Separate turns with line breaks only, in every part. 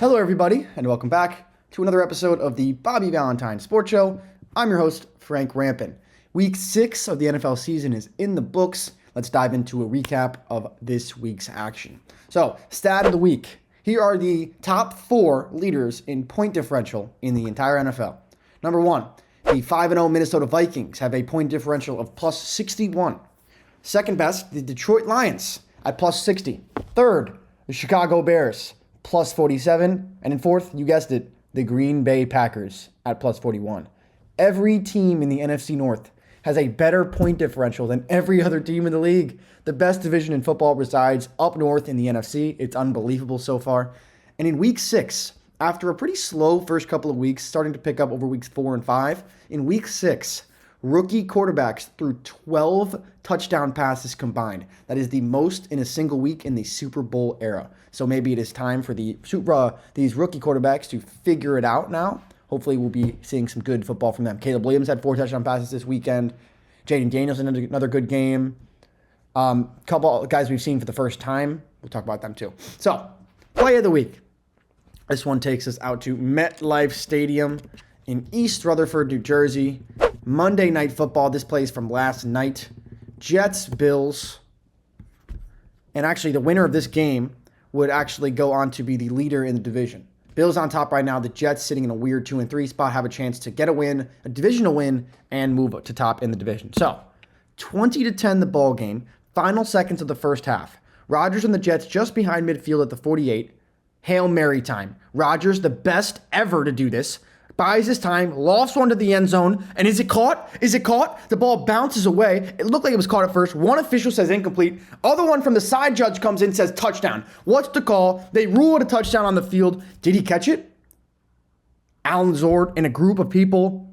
Hello, everybody, and welcome back to another episode of the Valentine Sports Show. I'm your host, Frank Rampin. Week 6 of the NFL season is in the books. Let's dive into a recap of this week's action. So, stat of the week. Here are the top 4 leaders in point differential in the entire NFL. Number 1, the 5-0 Minnesota Vikings have a point differential of plus 61. Second best, the Detroit Lions at plus 60. Third, the Chicago Bears, plus 47. And in fourth, you guessed it, the Green Bay Packers at plus 41. Every team in the NFC North has a better point differential than every other team in the league. The best division in football resides up north in the NFC. It's unbelievable so far. And in week 6, after a pretty slow first couple of weeks, starting to pick up over weeks 4 and 5, in week 6, rookie quarterbacks threw 12 touchdown passes combined. That is the most in a single week in the Super Bowl era. So maybe it is time for these rookie quarterbacks to figure it out now. Hopefully we'll be seeing some good football from them. Caleb Williams had 4 touchdown passes this weekend. Jaden Daniels had another good game. Couple of guys we've seen for the first time. We'll talk about them too. So, play of the week. This one takes us out to MetLife Stadium in East Rutherford, New Jersey. Monday Night Football. This plays from last night. Jets, Bills. And actually, the winner of this game would actually go on to be the leader in the division. Bills on top right now. The Jets sitting in a weird 2-3 spot have a chance to get a win, a divisional win, and move to top in the division. So, 20-10 the ball game. Final seconds of the first half. Rodgers and the Jets just behind midfield at the 48. Hail Mary time. Rodgers, the best ever to do this, buys his time, lofts one to the end zone, and is it caught? Is it caught? The ball bounces away. It looked like it was caught at first. One official says incomplete. Other one from the side judge comes in and says touchdown. What's the call? They rule it a touchdown on the field. Did he catch it? Alan Zord in a group of people.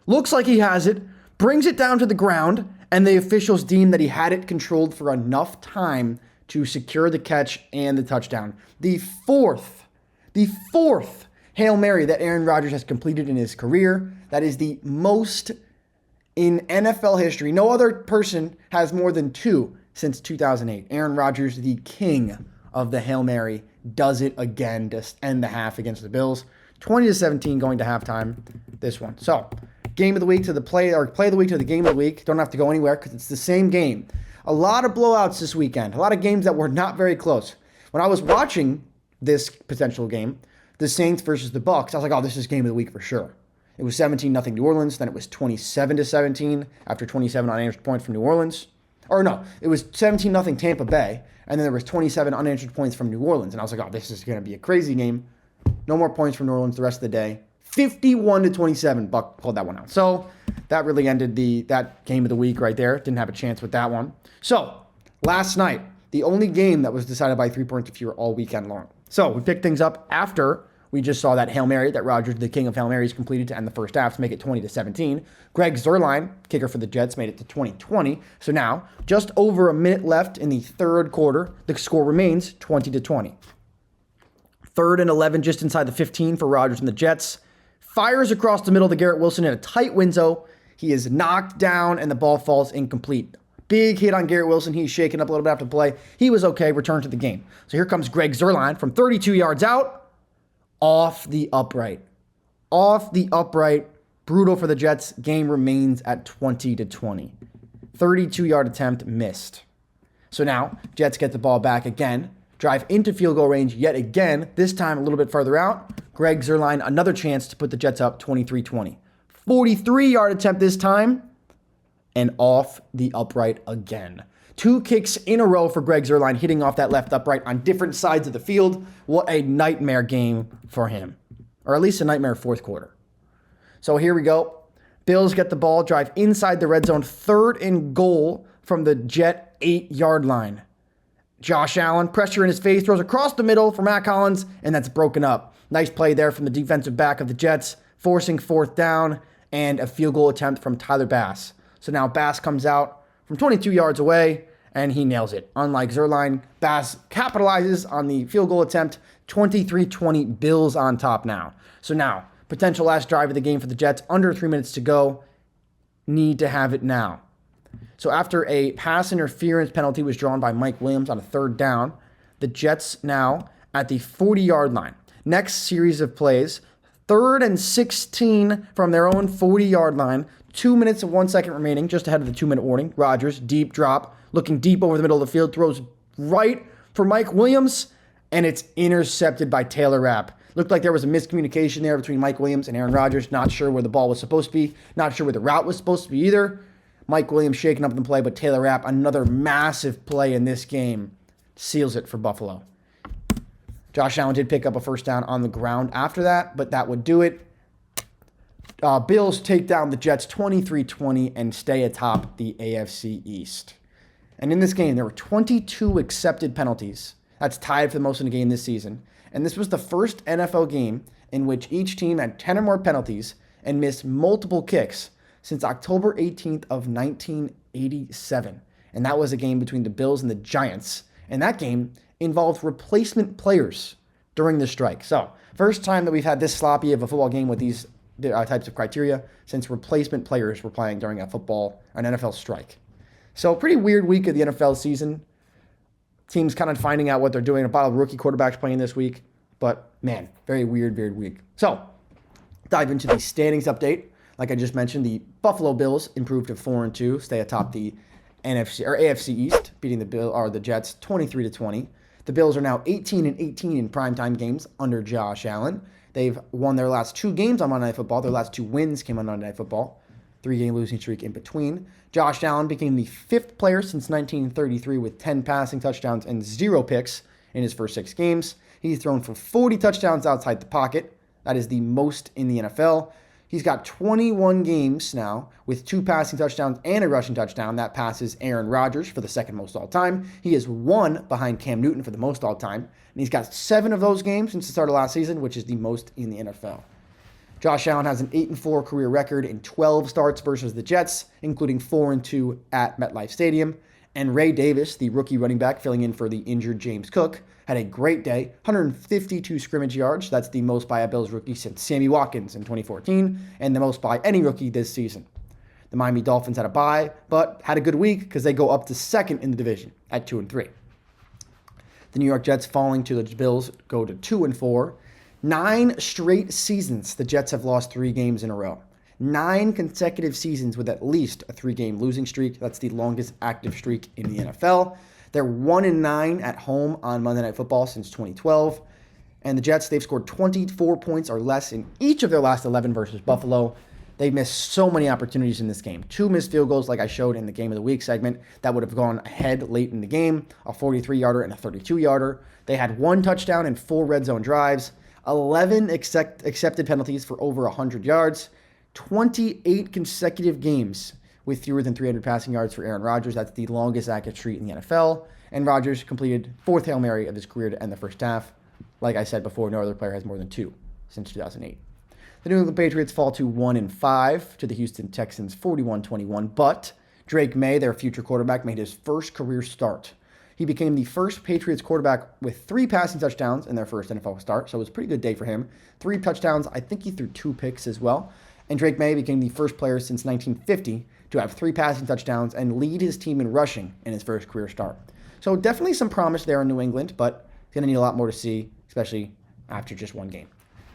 Looks like he has it. Brings it down to the ground, and the officials deem that he had it controlled for enough time to secure the catch and the touchdown. The fourth Hail Mary that Aaron Rodgers has completed in his career. That is the most in NFL history. No other person has more than 2 since 2008. Aaron Rodgers, the king of the Hail Mary, does it again to end the half against the Bills. 20-17 going to halftime, this one. So, game of the week to the play of the week to the game of the week. Don't have to go anywhere because it's the same game. A lot of blowouts this weekend. A lot of games that were not very close. When I was watching this potential game, the Saints versus the Bucs, I was like, oh, this is game of the week for sure. It was 17-0 New Orleans. Then it was 27-17 after 27 unanswered points from New Orleans. Or no, it was 17-0 Tampa Bay. And then there was 27 unanswered points from New Orleans. And I was like, oh, this is going to be a crazy game. No more points from New Orleans the rest of the day. 51-27, Buck pulled that one out. So that really ended that game of the week right there. Didn't have a chance with that one. So last night, the only game that was decided by 3 points or fewer all weekend long. So we picked things up after we just saw that Hail Mary that Rodgers, the king of Hail Marys, completed to end the first half to make it 20-17. Greg Zuerlein, kicker for the Jets, made it to 20-20. So now, just over a minute left in the third quarter, the score remains 20-20. 3rd and 11 just inside the 15 for Rodgers and the Jets. Fires across the middle to Garrett Wilson in a tight window. He is knocked down and the ball falls incomplete. Big hit on Garrett Wilson. He's shaken up a little bit after the play. He was okay. Returned to the game. So here comes Greg Zuerlein from 32 yards out. Off the upright. Brutal for the Jets. Game remains at 20-20. 32-yard attempt missed. So now, Jets get the ball back again. Drive into field goal range yet again. This time a little bit further out. Greg Zuerlein, another chance to put the Jets up 23-20. 43-yard attempt this time. And off the upright again. 2 kicks in a row for Greg Zuerlein, hitting off that left upright on different sides of the field. What a nightmare game for him. Or at least a nightmare fourth quarter. So here we go. Bills get the ball, drive inside the red zone. 3rd and goal from the Jet 8-yard line. Josh Allen, pressure in his face, throws across the middle for Matt Collins, and that's broken up. Nice play there from the defensive back of the Jets, forcing 4th down, and a field goal attempt from Tyler Bass. So now Bass comes out from 22 yards away, and he nails it. Unlike Zuerlein, Bass capitalizes on the field goal attempt. 23-20, Bills on top now. So now, potential last drive of the game for the Jets. Under 3 minutes to go. Need to have it now. So after a pass interference penalty was drawn by Mike Williams on a 3rd down, the Jets now at the 40-yard line. Next series of plays, 3rd and 16 from their own 40-yard line. 2 minutes and 1 second remaining, just ahead of the 2-minute warning. Rodgers, deep drop, looking deep over the middle of the field, throws right for Mike Williams, and it's intercepted by Taylor Rapp. Looked like there was a miscommunication there between Mike Williams and Aaron Rodgers. Not sure where the ball was supposed to be. Not sure where the route was supposed to be either. Mike Williams shaking up the play, but Taylor Rapp, another massive play in this game, seals it for Buffalo. Josh Allen did pick up a first down on the ground after that, but that would do it. Bills take down the Jets 23-20 and stay atop the AFC East. And in this game, there were 22 accepted penalties. That's tied for the most in a game this season. And this was the first NFL game in which each team had 10 or more penalties and missed multiple kicks since October 18th of 1987. And that was a game between the Bills and the Giants. And that game involved replacement players during the strike. So, first time that we've had this sloppy of a football game with these types of criteria since replacement players were playing during an NFL strike. So, pretty weird week of the NFL season. Teams kind of finding out what they're doing. A lot of rookie quarterbacks playing this week. But, man, very weird week. So, dive into the standings update. Like I just mentioned, the Buffalo Bills improved to 4-2, stay atop the AFC East, beating the Jets 23-20. The Bills are now 18-18 in primetime games under Josh Allen. They've won their last 2 games on Monday Night Football. Their last 2 wins came on Monday Night Football. 3-game losing streak in between. Josh Allen became the 5th player since 1933 with 10 passing touchdowns and 0 picks in his first 6 games. He's thrown for 40 touchdowns outside the pocket. That is the most in the NFL. He's got 21 games now with 2 passing touchdowns and a rushing touchdown. That passes Aaron Rodgers for the second most all time. He is 1 behind Cam Newton for the most all time. And he's got 7 of those games since the start of last season, which is the most in the NFL. Josh Allen has an 8-4 career record in 12 starts versus the Jets, including 4-2 at MetLife Stadium. And Ray Davis, the rookie running back filling in for the injured James Cook, had a great day, 152 scrimmage yards. That's the most by a Bills rookie since Sammy Watkins in 2014, and the most by any rookie this season. The Miami Dolphins had a bye, but had a good week because they go up to 2nd in the division at 2-3. The New York Jets falling to the Bills go to 2-4. 9 straight seasons the Jets have lost 3 games in a row. 9 consecutive seasons with at least a 3-game losing streak. That's the longest active streak in the NFL. They're 1-9 at home on Monday Night Football since 2012. And the Jets, they've scored 24 points or less in each of their last 11 versus Buffalo. They missed so many opportunities in this game. 2 missed field goals, like I showed in the Game of the Week segment, that would have gone ahead late in the game, a 43-yarder and a 32-yarder. They had 1 touchdown and 4 red zone drives, 11 accepted penalties for over 100 yards, 28 consecutive games with fewer than 300 passing yards for Aaron Rodgers. That's the longest active streak in the NFL. And Rodgers completed 4th Hail Mary of his career to end the first half. Like I said before, no other player has more than 2 since 2008. The New England Patriots fall to 1-5 to the Houston Texans 41-21, but Drake May, their future quarterback, made his first career start. He became the first Patriots quarterback with 3 passing touchdowns in their first NFL start, so it was a pretty good day for him. 3 touchdowns, I think he threw 2 picks as well. And Drake May became the first player since 1950 to have 3 passing touchdowns and lead his team in rushing in his first career start. So definitely some promise there in New England, but he's going to need a lot more to see, especially after just 1 game.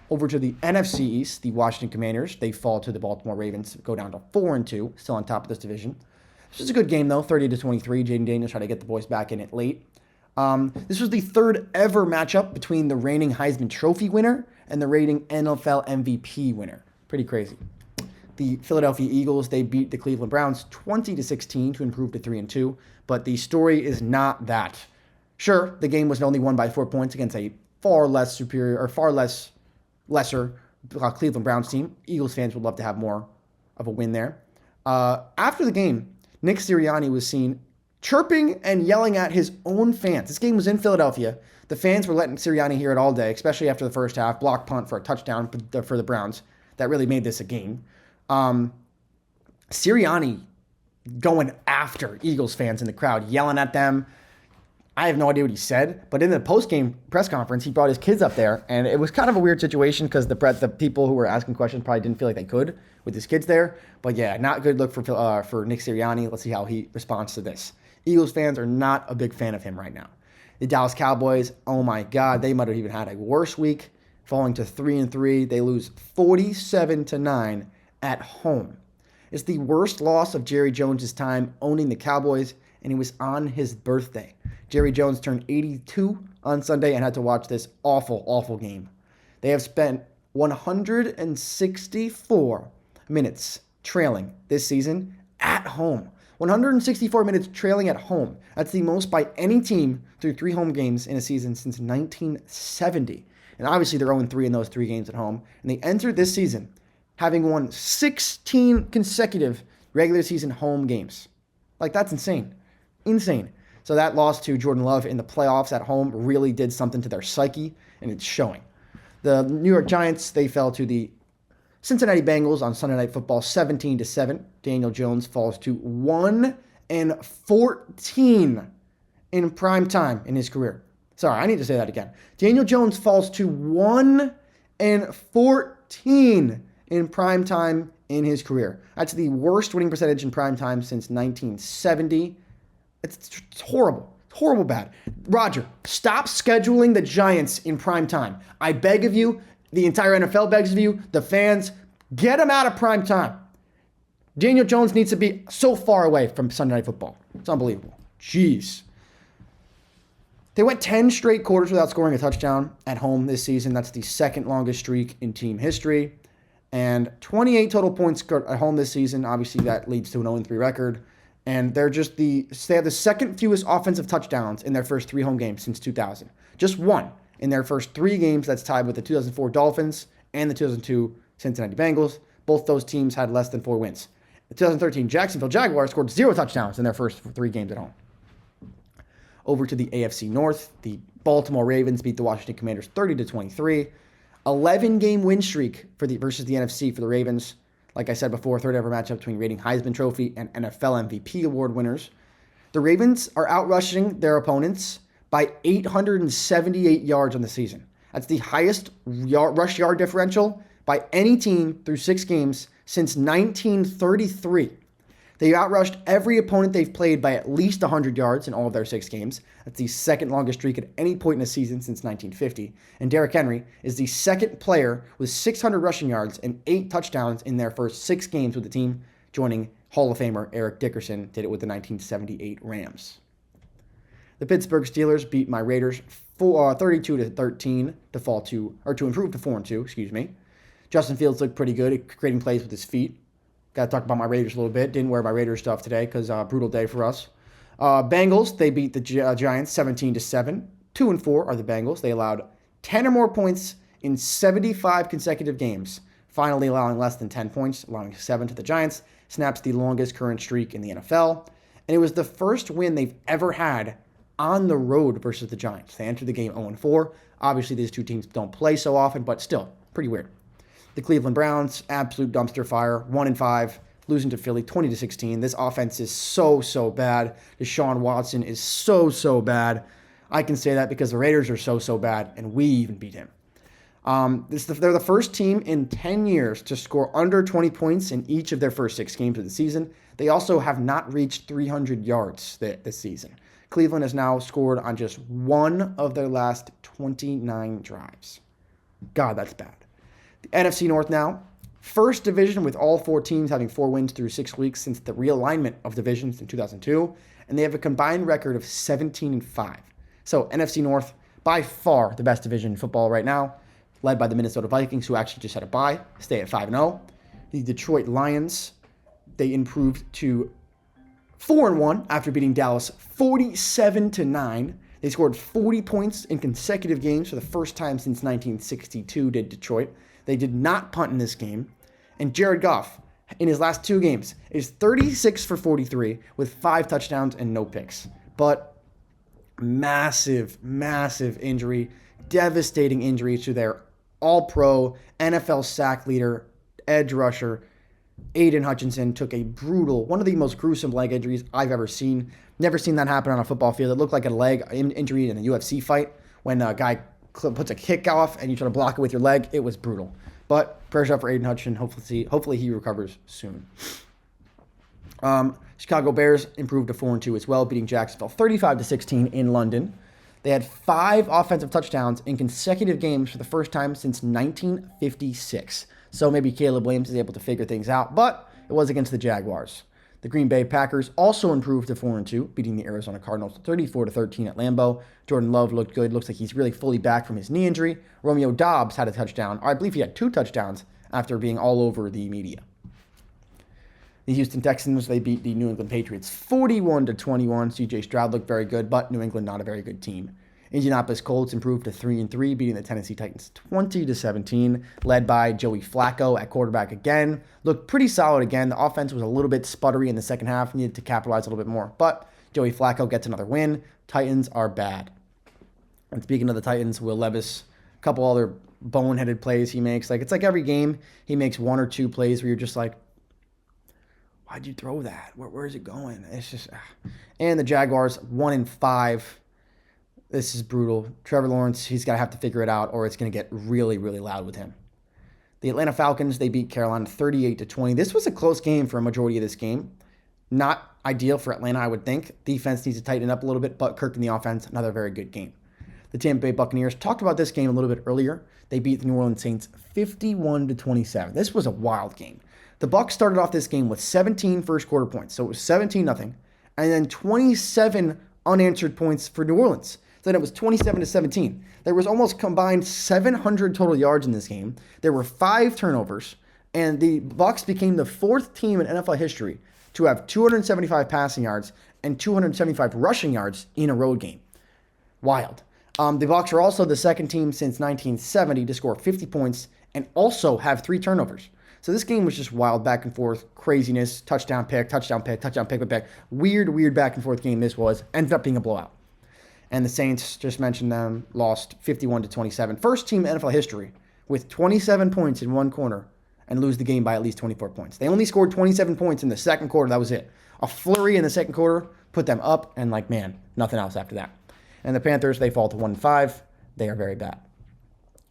Over to the NFC East, the Washington Commanders, they fall to the Baltimore Ravens, go down to 4-2, still on top of this division. This was a good game, though, 30-23. Jaden Daniels tried to get the boys back in it late. This was the 3rd ever matchup between the reigning Heisman Trophy winner and the reigning NFL MVP winner. Pretty crazy. The Philadelphia Eagles, they beat the Cleveland Browns 20-16 to improve to 3-2, but the story is not that. Sure, the game was only won by 4 points against a far lesser Cleveland Browns team. Eagles fans would love to have more of a win there. After the game, Nick Sirianni was seen chirping and yelling at his own fans. This game was in Philadelphia. The fans were letting Sirianni hear it all day, especially after the first half. Block punt for a touchdown for the Browns. That really made this a game. Sirianni going after Eagles fans in the crowd, yelling at them. I have no idea what he said, but in the post-game press conference, he brought his kids up there, and it was kind of a weird situation because the people who were asking questions probably didn't feel like they could with his kids there. But yeah, not a good look for Nick Sirianni. Let's see how he responds to this. Eagles fans are not a big fan of him right now. The Dallas Cowboys, oh my God, they might have even had a worse week. falling to 3-3. They lose 47-9 at home. It's the worst loss of Jerry Jones' time owning the Cowboys, and it was on his birthday. Jerry Jones turned 82 on Sunday and had to watch this awful, awful game. They have spent 164 minutes trailing this season at home. 164 minutes trailing at home. That's the most by any team through 3 home games in a season since 1970. And obviously they're 0-3 in those 3 games at home. And they entered this season having won 16 consecutive regular season home games. Like, that's insane. Insane. So that loss to Jordan Love in the playoffs at home really did something to their psyche, and it's showing. The New York Giants, they fell to the Cincinnati Bengals on Sunday Night Football 17-7. Daniel Jones falls to 1-14 in prime time in his career. Sorry, I need to say that again. Daniel Jones falls to 1-14 in prime time in his career. That's the worst winning percentage in prime time since 1970. It's horrible. It's horrible bad. Roger, stop scheduling the Giants in prime time. I beg of you. The entire NFL begs of you. The fans, get them out of prime time. Daniel Jones needs to be so far away from Sunday Night Football. It's unbelievable. Jeez. They went 10 straight quarters without scoring a touchdown at home this season. That's the second longest streak in team history. And 28 total points scored at home this season. Obviously, that leads to an 0-3 record. And they have the second fewest offensive touchdowns in their first 3 home games since 2000. Just one in their first 3 games. That's tied with the 2004 Dolphins and the 2002 Cincinnati Bengals. Both those teams had less than 4 wins. The 2013 Jacksonville Jaguars scored 0 touchdowns in their first 3 games at home. Over to the AFC North, the Baltimore Ravens beat the Washington Commanders 30-23. 11-game win streak versus the NFC for the Ravens. Like I said before, third ever matchup between reigning Heisman Trophy and NFL MVP award winners. The Ravens are outrushing their opponents by 878 yards on the season. That's the highest rush yard differential by any team through 6 games since 1933. They outrushed every opponent they've played by at least 100 yards in all of their 6 games. That's the second longest streak at any point in a season since 1950. And Derrick Henry is the second player with 600 rushing yards and 8 touchdowns in their first 6 games with the team, joining Hall of Famer Eric Dickerson, did it with the 1978 Rams. The Pittsburgh Steelers beat my Raiders 32-13 to improve to 4-2, Justin Fields looked pretty good at creating plays with his feet. Got to talk about my Raiders a little bit. Didn't wear my Raiders stuff today because brutal day for us. Bengals, they beat the Giants 17-7. 2-4 are the Bengals. They allowed 10 or more points in 75 consecutive games, finally allowing less than 10 points, allowing 7 to the Giants. Snaps the longest current streak in the NFL. And it was the first win they've ever had on the road versus the Giants. They entered the game 0-4. Obviously, these two teams don't play so often, but still, pretty weird. The Cleveland Browns, absolute dumpster fire, 1-5, losing to Philly 20-16. This offense is so bad. Deshaun Watson is so bad. I can say that because the Raiders are so bad, and we even beat him. They're the first team in 10 years to score under 20 points in each of their first 6 games of the season. They also have not reached 300 yards this season. Cleveland has now scored on just one of their last 29 drives. God, that's bad. The NFC North now, first division with all 4 teams having 4 wins through 6 weeks since the realignment of divisions in 2002, and they have a combined record of 17-5. So NFC North, by far the best division in football right now, led by the Minnesota Vikings, who actually just had a bye, stay at 5-0. The Detroit Lions, they improved to 4-1 after beating Dallas 47-9. They scored 40 points in consecutive games for the first time since 1962, did Detroit. They did not punt in this game. And Jared Goff, in his last 2 games, is 36 for 43 with 5 touchdowns and no picks. But massive injury, devastating injury to their all-pro NFL sack leader, edge rusher, Aiden Hutchinson, took a brutal, one of the most gruesome leg injuries I've ever seen. Never seen that happen on a football field. It looked like a leg injury in a UFC fight when a guy puts a kick off and you try to block it with your leg. It was brutal. But prayers up for Aiden Hutchinson. Hopefully he recovers soon. Chicago Bears improved to 4-2 as well, beating Jacksonville 35-16 in London. They had 5 offensive touchdowns in consecutive games for the first time since 1956. So maybe Caleb Williams is able to figure things out, but it was against the Jaguars. The Green Bay Packers also improved to 4-2, beating the Arizona Cardinals 34-13 at Lambeau. Jordan Love looked good. Looks like he's really fully back from his knee injury. Romeo Doubs had a touchdown. Or I believe he had 2 touchdowns after being all over the media. The Houston Texans, they beat the New England Patriots 41-21. C.J. Stroud looked very good, but New England not a very good team. Indianapolis Colts improved to 3-3, beating the Tennessee Titans 20-17, led by Joey Flacco at quarterback again. Looked pretty solid again. The offense was a little bit sputtery in the second half, needed to capitalize a little bit more. But Joey Flacco gets another win. Titans are bad. And speaking of the Titans, Will Levis, a couple other boneheaded plays he makes. It's like every game he makes 1 or 2 plays where you're just like, why'd you throw that? Where is it going? It's just, And the Jaguars 1-5. This is brutal. Trevor Lawrence, he's got to have to figure it out, or it's going to get really, really loud with him. The Atlanta Falcons, they beat Carolina 38-20. This was a close game for a majority of this game. Not ideal for Atlanta, I would think. Defense needs to tighten up a little bit, but Kirk in the offense, another very good game. The Tampa Bay Buccaneers, talked about this game a little bit earlier. They beat the New Orleans Saints 51-27. This was a wild game. The Bucs started off this game with 17 first quarter points, so it was 17-0, and then 27 unanswered points for New Orleans. Then it was 27-17. There was almost combined 700 total yards in this game. There were 5 turnovers, and the Bucs became the 4th team in NFL history to have 275 passing yards and 275 rushing yards in a road game. Wild. The Bucs are also the 2nd team since 1970 to score 50 points and also have 3 turnovers. So this game was just wild, back and forth, craziness, touchdown pick, touchdown pick, touchdown pick, pick. Weird back and forth game this was. Ended up being a blowout. And the Saints, just mentioned them, lost 51-27. First team in NFL history with 27 points in one corner and lose the game by at least 24 points. They only scored 27 points in the second quarter. That was it. A flurry in the second quarter put them up, and nothing else after that. And the Panthers, they fall to 1-5. They are very bad.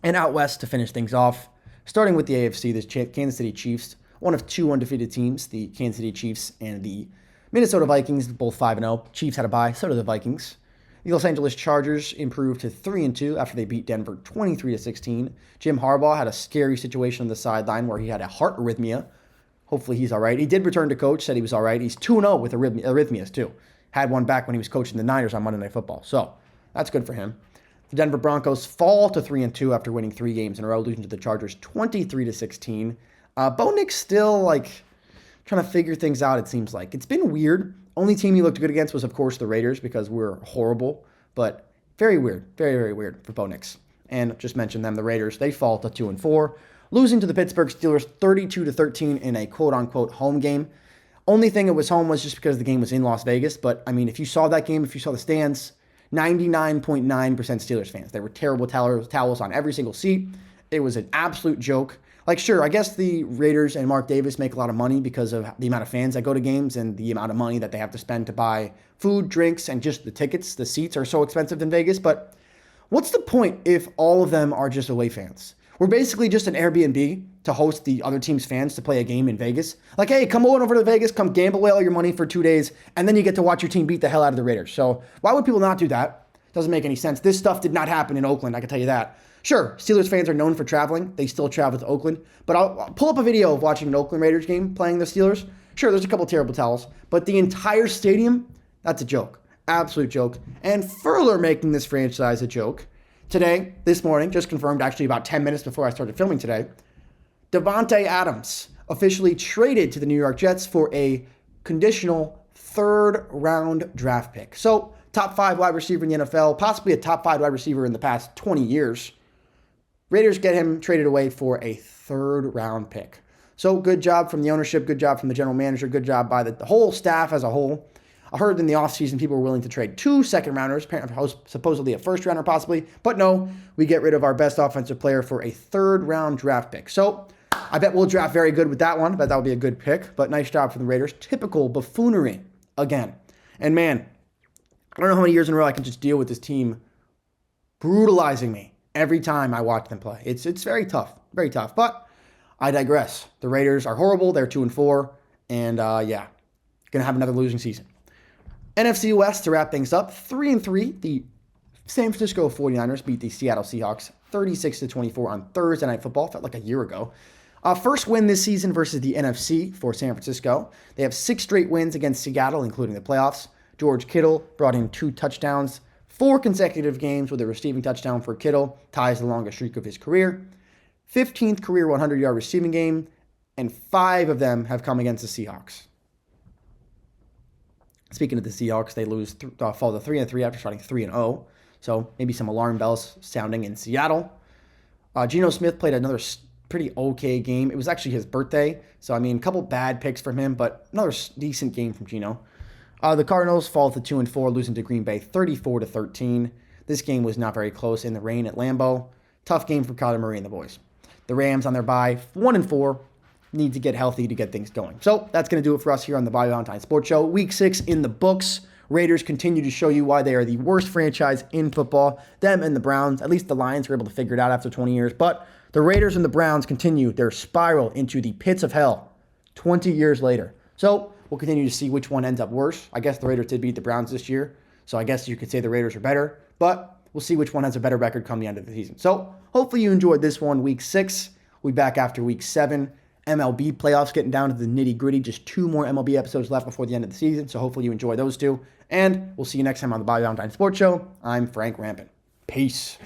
And out west to finish things off, starting with the AFC, the Kansas City Chiefs, one of 2 undefeated teams, the Kansas City Chiefs and the Minnesota Vikings, both 5-0. Chiefs had a bye, so did the Vikings. The Los Angeles Chargers improved to 3-2 after they beat Denver 23-16. Jim Harbaugh had a scary situation on the sideline where he had a heart arrhythmia. Hopefully he's all right. He did return to coach, said he was all right. He's 2-0 with arrhythmias too. Had one back when he was coaching the Niners on Monday Night Football. So that's good for him. The Denver Broncos fall to 3-2 after winning 3 games in a row, losing to the Chargers 23-16. Bo Nix still trying to figure things out, it seems like. It's been weird. Only team he looked good against was, of course, the Raiders because we're horrible. But very weird. Very, very weird for Bo Nix. And just mentioned them, the Raiders, they fall to 2-4, losing to the Pittsburgh Steelers 32-13 in a quote-unquote home game. Only thing it was home was just because the game was in Las Vegas. But, if you saw that game, if you saw the stands, 99.9% Steelers fans. There were terrible towels on every single seat. It was an absolute joke. Sure, I guess the Raiders and Mark Davis make a lot of money because of the amount of fans that go to games and the amount of money that they have to spend to buy food, drinks, and just the tickets. The seats are so expensive in Vegas. But what's the point if all of them are just away fans? We're basically just an Airbnb to host the other team's fans to play a game in Vegas. Hey, come on over to Vegas, come gamble away all your money for 2 days, and then you get to watch your team beat the hell out of the Raiders. So why would people not do that? Doesn't make any sense. This stuff did not happen in Oakland, I can tell you that. Sure, Steelers fans are known for traveling. They still travel to Oakland. But I'll pull up a video of watching an Oakland Raiders game playing the Steelers. Sure, there's a couple terrible towels. But the entire stadium, that's a joke. Absolute joke. And further making this franchise a joke, today, this morning, just confirmed actually about 10 minutes before I started filming today, Davante Adams officially traded to the New York Jets for a conditional 3rd-round draft pick. So, top 5 wide receiver in the NFL, possibly a top 5 wide receiver in the past 20 years. Raiders get him traded away for a 3rd-round pick. So good job from the ownership, good job from the general manager, good job by the whole staff as a whole. I heard in the offseason people were willing to trade 2 second-rounders, supposedly a first-rounder possibly, but no, we get rid of our best offensive player for a 3rd-round draft pick. So I bet we'll draft very good with that one. I bet that will be a good pick, but nice job from the Raiders. Typical buffoonery again. And man, I don't know how many years in a row I can just deal with this team brutalizing me every time I watch them play. It's very tough, very tough. But I digress. The Raiders are horrible. They're 2-4, and gonna have another losing season. NFC West to wrap things up. 3-3. The San Francisco 49ers beat the Seattle Seahawks 36-24 on Thursday Night Football. Felt like a year ago. First win this season versus the NFC for San Francisco. They have 6 straight wins against Seattle, including the playoffs. George Kittle brought in 2 touchdowns. 4 consecutive games with a receiving touchdown for Kittle ties the longest streak of his career. 15th career 100-yard receiving game, and 5 of them have come against the Seahawks. Speaking of the Seahawks, they fall to 3-3 after starting 3-0. So maybe some alarm bells sounding in Seattle. Geno Smith played another pretty okay game. It was actually his birthday, so a couple bad picks from him, but another decent game from Geno. The Cardinals fall to 2-4, losing to Green Bay 34-13. This game was not very close in the rain at Lambeau. Tough game for Kyler Murray and the boys. The Rams on their bye, 1-4, need to get healthy to get things going. So that's going to do it for us here on the Bobby Valentine Sports Show. Week 6 in the books. Raiders continue to show you why they are the worst franchise in football. Them and the Browns, at least the Lions were able to figure it out after 20 years. But the Raiders and the Browns continue their spiral into the pits of hell 20 years later. So we'll continue to see which one ends up worse. I guess the Raiders did beat the Browns this year, so I guess you could say the Raiders are better. But we'll see which one has a better record come the end of the season. So hopefully you enjoyed this one, Week 6. We'll be back after Week 7. MLB playoffs getting down to the nitty-gritty. Just 2 more MLB episodes left before the end of the season, so hopefully you enjoy those 2. And we'll see you next time on the Bobby Valentine Sports Show. I'm Frank Rampin. Peace.